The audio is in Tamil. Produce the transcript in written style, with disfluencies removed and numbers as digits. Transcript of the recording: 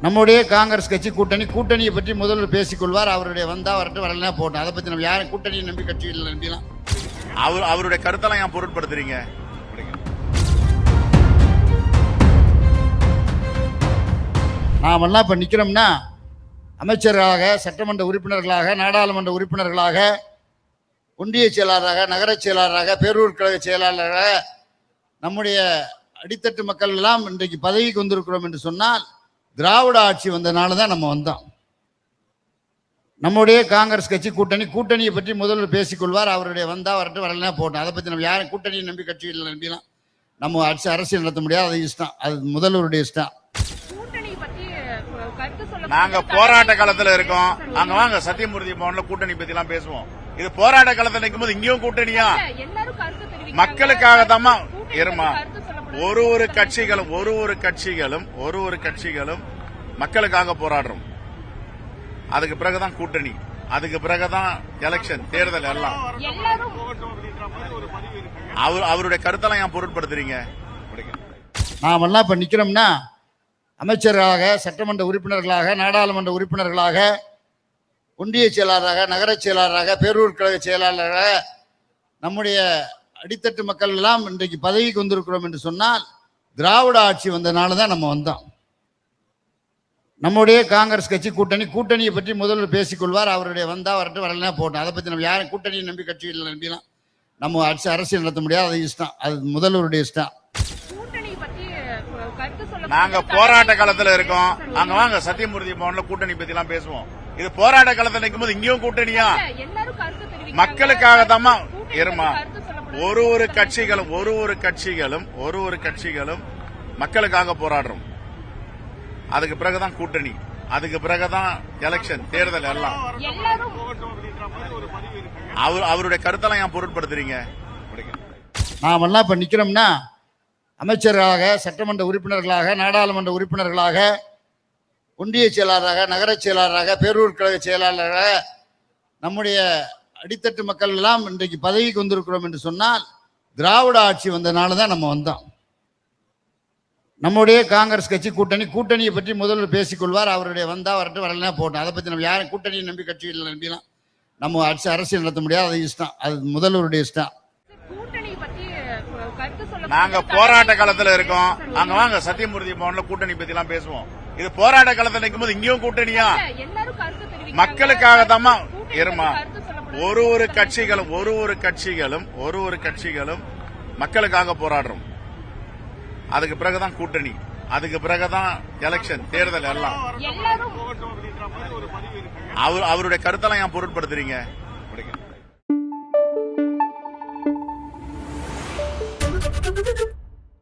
நம்முடைய காங்கிரஸ் கட்சி கூட்டணியை பற்றி முதல்வர் பேசிக்கொள்வார். அவருடைய வந்தா வரட்டும், வரலாம் போட்டோம். அதை பத்தி நம்ம யாரும் கூட்டணியை நம்பி கட்சியில் நம்பிலாம் அவருடைய கருத்தெல்லாம் ஏன் பொருட்படுத்துறீங்க? நாமெல்லாம் இப்ப நிக்கிறோம்னா அமைச்சர்களாக, சட்டமன்ற உறுப்பினர்களாக, நாடாளுமன்ற உறுப்பினர்களாக, ஒன்றிய செயலாளராக, நகர செயலாளராக, பேரூர் கழக செயலாளராக நம்முடைய அடித்தட்டு மக்கள் எல்லாம் இன்றைக்கு பதவிக்கு வந்திருக்கிறோம் என்று சொன்னால் திராவிட ஆட்சி வந்தனால தான் நம்ம வந்தோம். நம்முடைய காங்கிரஸ் கட்சி கூட்டணியை பற்றி முதல்வர் பேசிக்கொள்வார். அவருடைய வந்தா வரட்டும், வரலாம் போட்டோம். அதை பத்தி நம்ம யாரும் கூட்டணியை நம்பி கட்சியில் நம்பிலாம் நம்ம அரசியல் நடத்த முடியாது. அது இஷ்டம், அது முதல்வருடைய இஷ்டம். நாங்க போராட்ட காலத்துல இருக்கோம். அங்க வாங்க சத்தியமூர்த்தி பவன்ல கூட்டணி பத்தி எல்லாம் பேசுவோம். இது போராட்ட காலத்துல நிற்கும் போது இங்கேயும் கூட்டணியா? மக்களுக்காக தாமா இருமா. ஒரு கட்சிகளும் மக்களுக்காக போராடுறோம். அதுக்கு பிறகுதான் கூட்டணி, அதுக்கு பிறகுதான் எலெக்ஷன், தேர்தல் எல்லாம். அவருடைய கருத்தெல்லாம் ஏன் பொருட்படுத்துறீங்க? நாமெல்லாம் இப்ப நிக்கிறோம்னா அமைச்சர்களாக, சட்டமன்ற உறுப்பினர்களாக, நாடாளுமன்ற உறுப்பினர்களாக, ஒன்றிய செயலாளராக, நகர செயலாளராக, பேரூர் கழக செயலாளராக நம்முடைய அடித்தட்டு மக்கள் எல்லாம் இன்றைக்கு பதவிக்கு வந்திருக்கிறோம் என்று சொன்னால் திராவிட ஆட்சி வந்தனால தான் நம்ம வந்தோம். நம்முடைய காங்கிரஸ் கட்சி கூட்டணியை பற்றி முதல்வர் பேசிக்கொள்வார். அவருடைய வந்தா வரட்டும், வரலாம் போட்டோம். அதை பத்தி நம்ம யாரும் கூட்டணியை நம்பி கட்சியில் நம்பிலாம் நம்ம அரசியல் நடத்த முடியாது. அது இஷ்டம், அது முதல்வருடைய இஷ்டம். நாங்க போராட்ட காலத்துல இருக்கோம். அங்க வாங்க சத்தியமூர்த்தி பவன்ல கூட்டணி பத்தி எல்லாம் பேசுவோம். இது போராட்ட காலத்துல நிற்கும் போது இங்கேயும் கூட்டணியா? மக்களுக்காக தாமா இருமா. ஒரு கட்சிகளும் மக்களுக்காக போராடுறோம். அதுக்கு பிறகுதான் கூட்டணி, அதுக்கு பிறகுதான் எலெக்ஷன், தேர்தல் எல்லாம். அவருடைய கருத்தெல்லாம் ஏன் பொருட்படுத்துறீங்க? நாமெல்லாம் இப்ப நிக்கிறோம்னா அமைச்சர்களாக, சட்டமன்ற உறுப்பினர்களாக, நாடாளுமன்ற உறுப்பினர்களாக, ஒன்றிய செயலாளராக, நகர செயலாளராக, பேரூர் கழக செயலாளராக நம்முடைய அடித்தட்டு மக்கள் எல்லாம் இன்றைக்கு பதவிக்கு வந்திருக்கிறோம் என்று சொன்னால் திராவிட ஆட்சி வந்தனால தான் நம்ம வந்தோம். நம்முடைய காங்கிரஸ் கட்சி கூட்டணியை பற்றி முதல்வர் பேசிக்கொள்வார். அவருடைய வந்தா வரட்டும், வரலாம் போட்டோம். அதை பத்தி நம்ம யாரும் கூட்டணியை நம்பி கட்சியில் நம்பிலாம் நம்ம அரசியல் நடத்த முடியாது. அது இஷ்டம், அது முதல்வருடைய இஷ்டம். நாங்க போராட்ட காலத்துல இருக்கோம். அங்க வாங்க சத்தியமூர்த்தி பவன்ல கூட்டணி பத்தி எல்லாம் பேசுவோம். இது போராட்ட காலத்துல நிற்கும் போது இங்கேயும் கூட்டணியா? மக்களுக்காக தாமா இருமா. ஒரு கட்சிகளும் மக்களுக்காக போராடுறோம். அதுக்கு பிறகுதான் கூட்டணி, அதுக்கு பிறகுதான் எலெக்ஷன், தேர்தல் எல்லாம். அவருடைய கருத்தெல்லாம் ஏன் பொருட்படுத்துறீங்க?